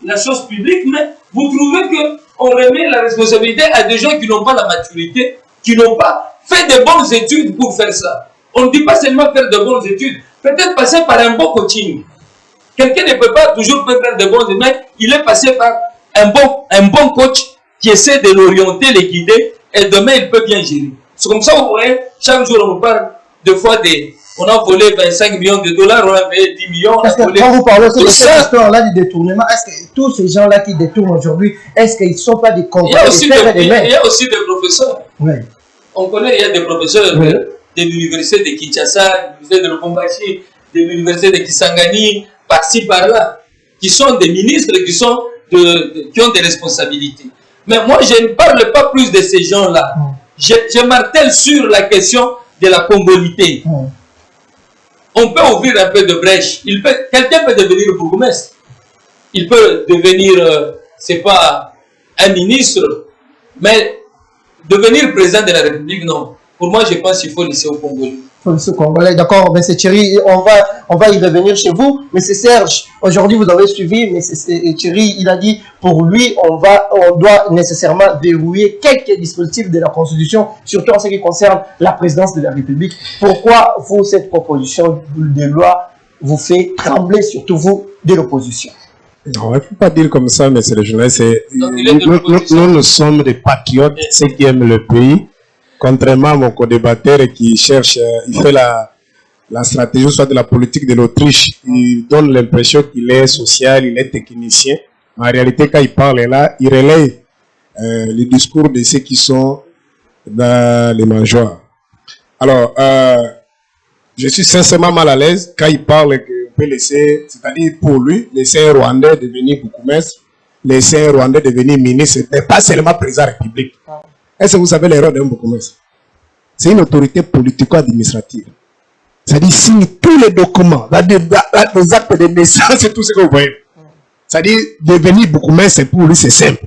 Speaker 3: la chose publique, mais vous trouvez qu'on remet la responsabilité à des gens qui n'ont pas la maturité, qui n'ont pas fait de bonnes études pour faire ça. On ne dit pas seulement faire de bonnes études, peut-être passer par un bon coaching. Quelqu'un ne peut pas toujours faire de bonnes études, mais il est passé par un bon coach qui essaie de l'orienter, les guider, et demain il peut bien gérer. C'est comme ça, vous voyez, chaque jour on parle deux fois on a volé 25 millions de dollars, on a payé 10 millions.
Speaker 2: Est-ce que quand vous parlez de cette histoire-là du détournement, est-ce que tous ces gens-là qui détournent aujourd'hui, est-ce qu'ils ne sont pas des compagnies?
Speaker 3: Il y a aussi des professeurs.
Speaker 2: Oui.
Speaker 3: On connaît, il y a des professeurs de l'université de Kinshasa, de l'université de Lubumbashi, de l'université de Kisangani, par-ci, par-là, qui sont des ministres, qui ont des responsabilités. Mais moi, je ne parle pas plus de ces gens-là. Je martèle sur la question de la congolité. On peut ouvrir un peu de brèche. Quelqu'un peut devenir bourgmestre. Il peut devenir, c'est pas un ministre, mais devenir président de la République, non. Pour moi, je pense qu'il faut laisser au Congolais.
Speaker 2: D'accord, mais c'est Thierry, on va y revenir chez vous. Mais c'est Serge, aujourd'hui vous avez suivi, mais c'est Thierry, il a dit, pour lui, on doit nécessairement verrouiller quelques dispositifs de la Constitution, surtout en ce qui concerne la présidence de la République. Pourquoi vous, cette proposition de loi vous fait trembler, surtout vous, de l'opposition?
Speaker 4: Non, il ne faut pas dire comme ça, mais c'est le journaliste. Nous sommes des patriotes, ceux qui aiment le pays. Contrairement à mon co-débatteur qui cherche, il fait la stratégie soit de la politique de l'Autriche. Il donne l'impression qu'il est social, il est technicien. En réalité, quand il parle là, il relaye le discours de ceux qui sont dans les mangeoires. Alors, je suis sincèrement mal à l'aise quand il parle qu'on peut laisser, c'est-à-dire pour lui, laisser un Rwandais devenir bourgmestre, laisser un Rwandais devenir ministre, mais pas seulement président de la République. Est-ce que vous savez l'erreur d'un bourgmestre? C'est une autorité politico-administrative. C'est-à-dire signe tous les documents, les actes de naissance et tout ce que vous voyez. C'est-à-dire devenir bourgmestre, pour lui, c'est simple.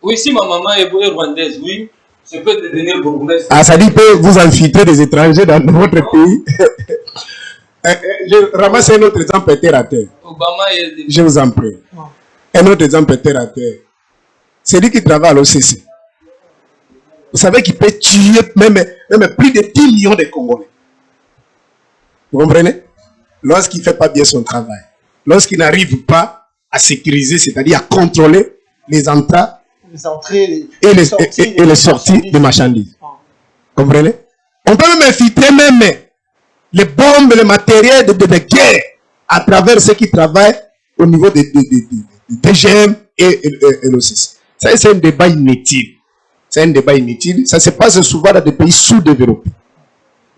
Speaker 3: Oui, si ma maman est rwandaise, oui, je peux devenir bourgmestre.
Speaker 4: Ah, ça dit que vous infiltrez des étrangers dans votre pays. Je ramasse un autre exemple terre à terre. Je vous en prie. Un autre exemple terre à terre. C'est lui qui travaille à l'OCC. Vous savez qu'il peut tuer même plus de 10 millions de Congolais. Vous comprenez? Lorsqu'il ne fait pas bien son travail. Lorsqu'il n'arrive pas à sécuriser, c'est-à-dire à contrôler les entrées et les sorties de marchandises. Vous comprenez? On peut même infiltrer les bombes, le matériel de guerre à travers ceux qui travaillent au niveau des DGM et l'OCC. Ça, c'est un débat inutile. C'est un débat inutile. Ça se passe souvent dans des pays sous-développés.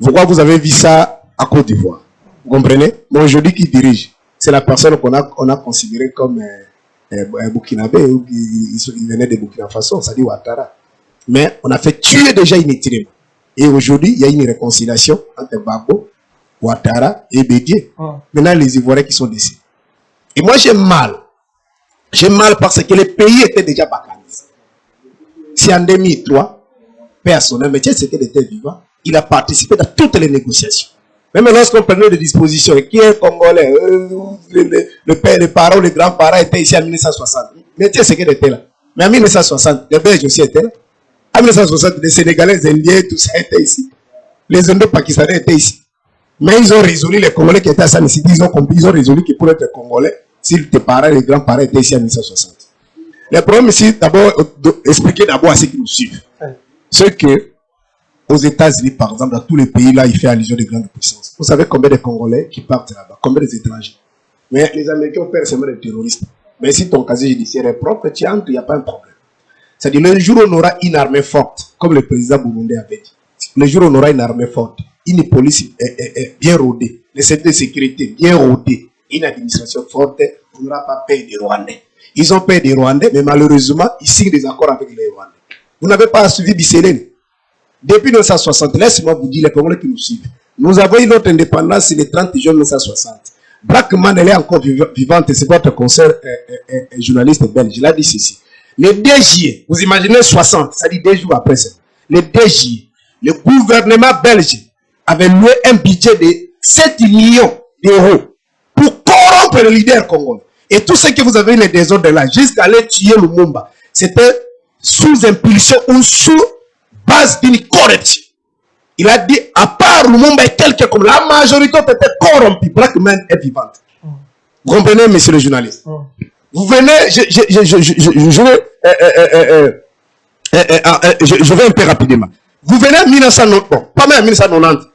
Speaker 4: Pourquoi vous avez vu ça à Côte d'Ivoire? Vous comprenez? Mais aujourd'hui, qui dirige? C'est la personne qu'on a considérée comme un Burkinabé. Il venait de Burkina Faso, ça dit Ouattara. Mais on a fait tuer déjà inutilement. Et aujourd'hui, il y a une réconciliation entre Gbagbo, Ouattara et Bédié. Maintenant, les Ivoiriens qui sont décédés. Et moi, j'ai mal. J'ai mal parce que les pays étaient déjà bacanisés. Si en 2003, personnel, mais c'était était vivant, il a participé dans toutes les négociations. Même lorsqu'on prenait des dispositions, qui est congolais, le père, les parents, les grands-parents étaient ici en 1960. Mais tu sais ce qu'il était là. Mais en 1960, les Belges aussi étaient là. En 1960, les Sénégalais, les Indiens, tout ça était ici. Les Indo-Pakistanais étaient ici. Mais ils ont résolu, les Congolais qui étaient à San City, ils ont résolu que pour être Congolais, si tes parents, les grands-parents étaient ici en 1960. Le problème ici, d'abord, expliquer d'abord à ceux qui nous suivent. C'est que, aux États-Unis, par exemple, dans tous les pays là, il fait allusion des grandes puissances. Vous savez combien de Congolais qui partent là-bas, combien d'étrangers. Mais les Américains ont peur seulement des terroristes. Mais si ton casier judiciaire est propre, tu entres, il n'y a pas un problème. C'est-à-dire, le jour où on aura une armée forte, comme le président burundais avait dit, le jour où on aura une armée forte, une police bien rodée, les services de sécurité bien rodés, une administration forte, on n'aura pas peur des Rwandais. Ils ont peur des Rwandais, mais malheureusement, ils signent des accords avec les Rwandais. Vous n'avez pas suivi Bissélène. Depuis 1960, laissez-moi vous dire, les Congolais qui nous suivent, nous avons eu notre indépendance le 30 juin 1960. Blackman, elle est encore vivante, c'est votre concert journaliste belge. Il a dit ceci. Le 2 juillet, vous imaginez 60, ça dit 2 jours après ça. Le 2 juillet, le gouvernement belge avait loué un budget de 7 millions d'euros pour
Speaker 5: corrompre le leader congolais. Et tout ce que vous avez les désordres là, jusqu'à aller tuer Lumumba, c'était sous impulsion ou sous base d'une corruption. Il a dit, à part Lumumba et quelqu'un comme la majorité ont été corrompus. Black man est vivante. Vous comprenez, monsieur le journaliste? Vous venez, je vais un peu rapidement. Vous venez en 1990, pas même en 1990.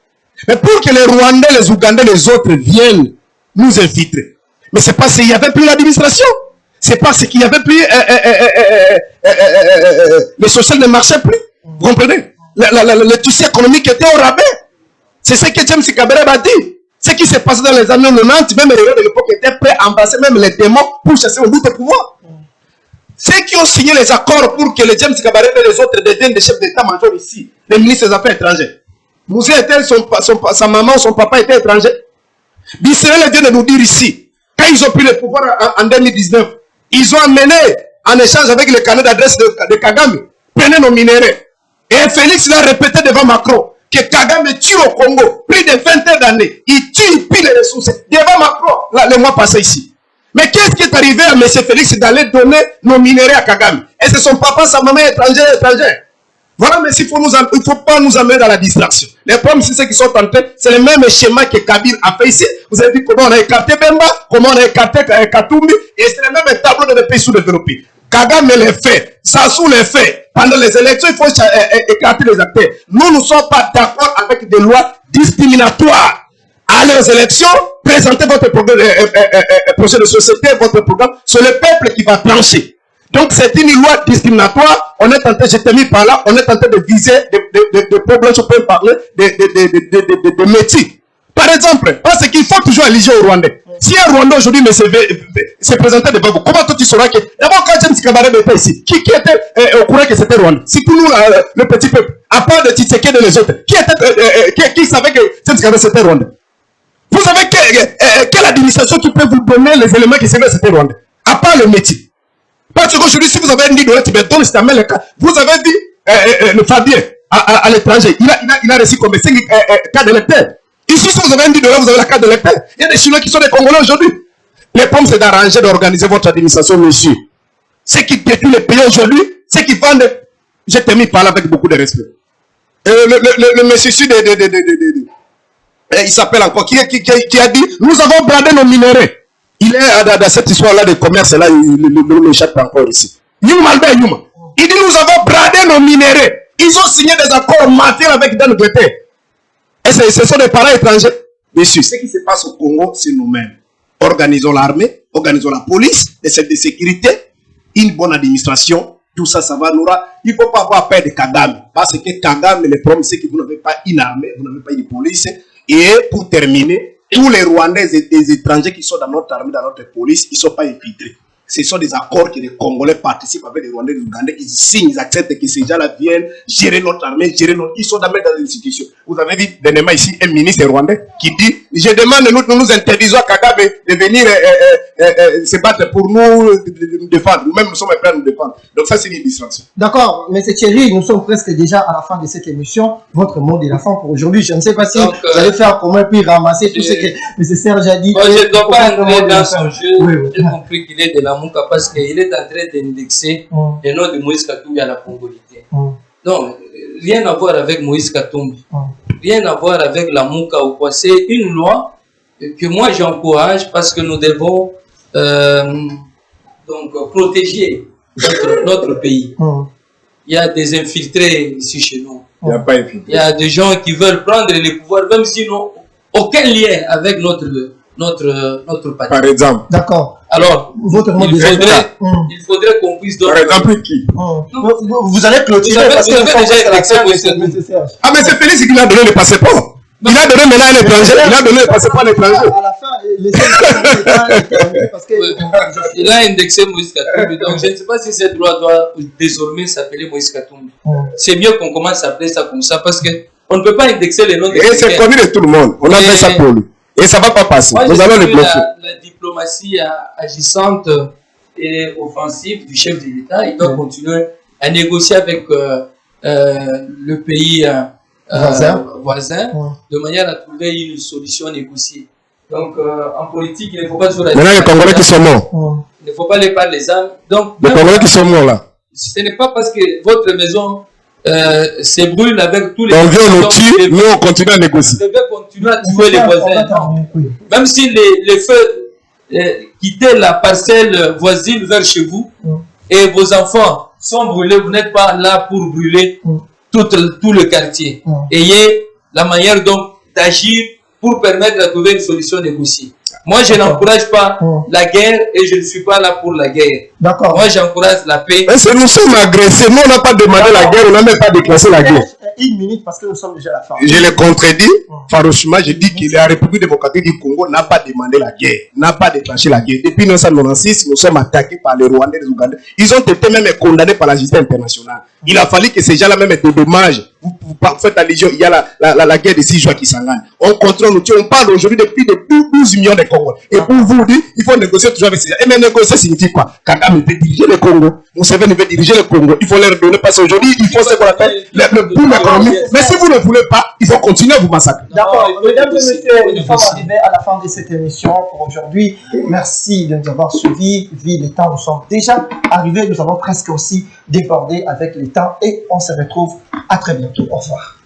Speaker 5: Mais pour que les Rwandais, les Ougandais, les autres viennent nous infiltrer. Mais c'est parce qu'il n'y avait plus l'administration. C'est parce qu'il n'y avait plus... les social ne marchaient plus. Vous comprenez? Le tissu économique était au rabais. C'est ce que James Kabarebe a dit. Ce qui s'est passé dans les années 90, même les héros de l'époque étaient prêts à embrasser même les démons pour chasser au bout de pouvoir. Ceux qui ont signé les accords pour que les James Kabarebe et les autres deviennent des chefs d'état-major ici, les ministres des Affaires étrangères. Moussé était, sa maman, son papa était étranger. Bissérel vient de nous dire ici, quand ils ont pris le pouvoir en 2019, ils ont amené en échange avec le canal d'adresse de Kagame, prenez nos minéraux. Et Félix l'a répété devant Macron, que Kagame tue au Congo, plus de 20 ans d'années. Il tue, il pille les ressources. Devant Macron, là, le mois passé ici. Mais qu'est-ce qui est arrivé à M. Félix d'aller donner nos minéraux à Kagame? Et c'est son papa, sa maman étrangère. Voilà, mais il ne faut pas nous amener dans la distraction. Les problèmes, c'est ceux qui sont tentés, c'est le même schéma que Kabila a fait ici. Vous avez vu comment on a écarté Bemba, comment on a écarté Katumbi, et c'est le même tableau de pays sous-développés. Kagame les fait, Sassou les fait. Pendant les élections, il faut écarter les acteurs. Nous ne sommes pas d'accord avec des lois discriminatoires. Allez aux élections, présentez votre projet de société, votre programme, c'est le peuple qui va plancher. Donc c'est une loi discriminatoire, on est en train, je t'ai mis par là, on est en train de viser des problèmes, je peux parler, de métiers. Par exemple, parce qu'il faut toujours alléger aux Rwandais. Si un Rwandais aujourd'hui se présentait devant vous, comment toi tu sauras que... D'abord quand James Kabarebe était ici, qui était au courant que c'était Rwandais? C'est pour nous, le petit peuple, à part de Tshisekedi et les autres, qui savait que James Kabarebe c'était Rwandais? Vous savez quelle administration qui peut vous donner les éléments qui savaient que c'était Rwandais? À part le métier. Parce qu'aujourd'hui, si vous avez un idole, vous avez vu le Fabien à l'étranger, il a reçu comme 5 cas d'électeurs. Ici, si vous avez un idole, vous avez la carte d'électeur. Il y a des Chinois qui sont des Congolais aujourd'hui. Les pommes, c'est d'arranger, d'organiser votre administration, monsieur. Ceux qui détruisent les pays aujourd'hui, ceux qui vendent, je t'ai mis par là avec beaucoup de respect. Le monsieur ici, il s'appelle encore, qui a dit, nous avons bradé nos minéraux. Il est dans cette histoire-là de commerce, là, il échappe encore ici. Il dit, nous avons bradé nos minéraux. Ils ont signé des accords mafieux avec l'Angleterre. Et ce sont des parents étrangers. Messieurs, ce qui se passe au Congo, c'est nous-mêmes. Organisons l'armée, organisons la police, les services de sécurité, une bonne administration, tout ça, ça va nous... Il ne faut pas avoir peur de Kagame. Parce que Kagame, le problème, c'est que vous n'avez pas une armée, vous n'avez pas une police. Et pour terminer, tous les Rwandais et les étrangers qui sont dans notre armée, dans notre police, ils ne sont pas infiltrés. Ce sont des accords que les Congolais participent avec les Rwandais et les Ougandais. Ils signent, ils acceptent que ces gens-là viennent gérer notre armée, gérer notre... Ils sont dans les institutions. Vous avez vu dernièrement ici un ministre rwandais qui dit, je demande, nous interdisons à Kagame de venir se battre pour nous défendre. Nous-mêmes, nous sommes prêts à nous défendre. Donc ça, c'est une distraction.
Speaker 2: D'accord, M. Thierry, nous sommes presque déjà à la fin de cette émission. Votre mot de la fin pour aujourd'hui. Je ne sais pas si vous allez faire comment puis ramasser tout ce que M. Serge a dit.
Speaker 3: Moi, je ne dois pas entrer dans son jeu. Oui. J'ai compris qu'il est de la Mouka parce qu'il est en train d'indexer le nom de Moïse Katumbi à la congolité. Donc, rien à voir avec Moïse Katumbi. Rien à voir avec la Mouka ou quoi. C'est une loi que moi j'encourage parce que nous devons donc protéger notre pays. Il y a des infiltrés ici chez nous.
Speaker 5: Il n'y a pas infiltrés.
Speaker 3: Il y a des gens qui veulent prendre les pouvoirs, même s'ils n'ont aucun lien avec notre patrie.
Speaker 5: Par exemple.
Speaker 2: D'accord.
Speaker 3: Alors, il faudrait qu'on puisse donner...
Speaker 5: Par exemple, qui
Speaker 2: vous allez clôturer parce que
Speaker 3: vous avez déjà indexé Moïse.
Speaker 5: Ah, mais c'est Félix qui lui a donné le passeport. Il a donné maintenant à l'étranger. Il a donné le passeport à l'étranger.
Speaker 2: À la fin, parce que
Speaker 3: il a indexé Moïse Katumbi. Donc, je ne sais pas si cette loi doit désormais s'appeler Moïse Katumbi. C'est mieux qu'on commence à appeler ça comme ça parce qu'on ne peut pas indexer les noms de...
Speaker 5: Et c'est connu de tout le monde. On a fait ça pour lui. Et ça ne va pas passer.
Speaker 3: Moi,
Speaker 5: nous allons le bloquer.
Speaker 3: La diplomatie agissante et offensive du chef de l'État, il doit continuer à négocier avec le pays voisin de manière à trouver une solution négociée. Donc, en politique, il ne faut pas toujours...
Speaker 5: Maintenant, les Congolais qui sont morts.
Speaker 3: Il ne faut pas les parler les âmes. Donc,
Speaker 5: Les Congolais qui sont morts là.
Speaker 3: ce n'est pas parce que votre maison se brûle avec tous les...
Speaker 5: On vient, on nous tue, nous on continue à négocier.
Speaker 3: Vous devez continuer à tuer les voisins. Non. Même si les feux quittaient la parcelle voisine vers chez vous et vos enfants sont brûlés, vous n'êtes pas là pour brûler tout le quartier. Ayez la manière donc d'agir pour permettre de trouver une solution négociée. Moi, je n'encourage pas la guerre et je ne suis pas là pour la guerre.
Speaker 2: D'accord.
Speaker 3: Moi, j'encourage la paix.
Speaker 5: Mais nous sommes agressés. Nous, on n'a pas demandé la guerre, on n'a même pas déclenché la guerre.
Speaker 2: Une minute parce que nous sommes déjà à la fin.
Speaker 5: Je l'ai contredit farouchement. Je dis que la République démocratique du Congo n'a pas demandé la guerre, n'a pas déclenché la guerre. Depuis 1996, nous sommes attaqués par les Rwandais et les Ougandais. Ils ont été même condamnés par la justice internationale. Il a fallu que ces gens-là même aient des dommages. Vous faites allusion, il y a la guerre de 6 jours qui s'engage. On contrôle, on parle aujourd'hui depuis de 12 millions de Congolais. Et pour vous dire, il faut négocier toujours avec ces gens. Et mais négocier signifie quoi? Kagame veut diriger le Congo. Museveni veut diriger le Congo. Il faut leur donner parce qu'aujourd'hui, il faut ce qu'on appelle le boom économique. Mais si vous ne voulez pas, il faut continuer à vous massacrer.
Speaker 2: D'accord. Mesdames et messieurs, nous sommes arrivés à la fin de cette émission pour aujourd'hui. Merci de nous avoir suivis. Vu les temps, nous sommes déjà arrivés. Nous avons presque aussi débordé avec les temps et on se retrouve à très bientôt. Au revoir.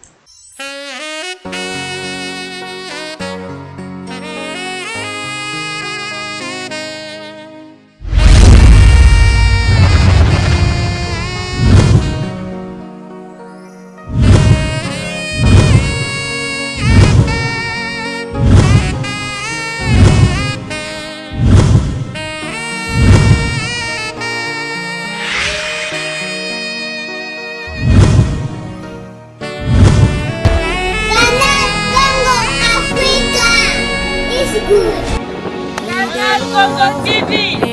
Speaker 1: Canal Congo TV.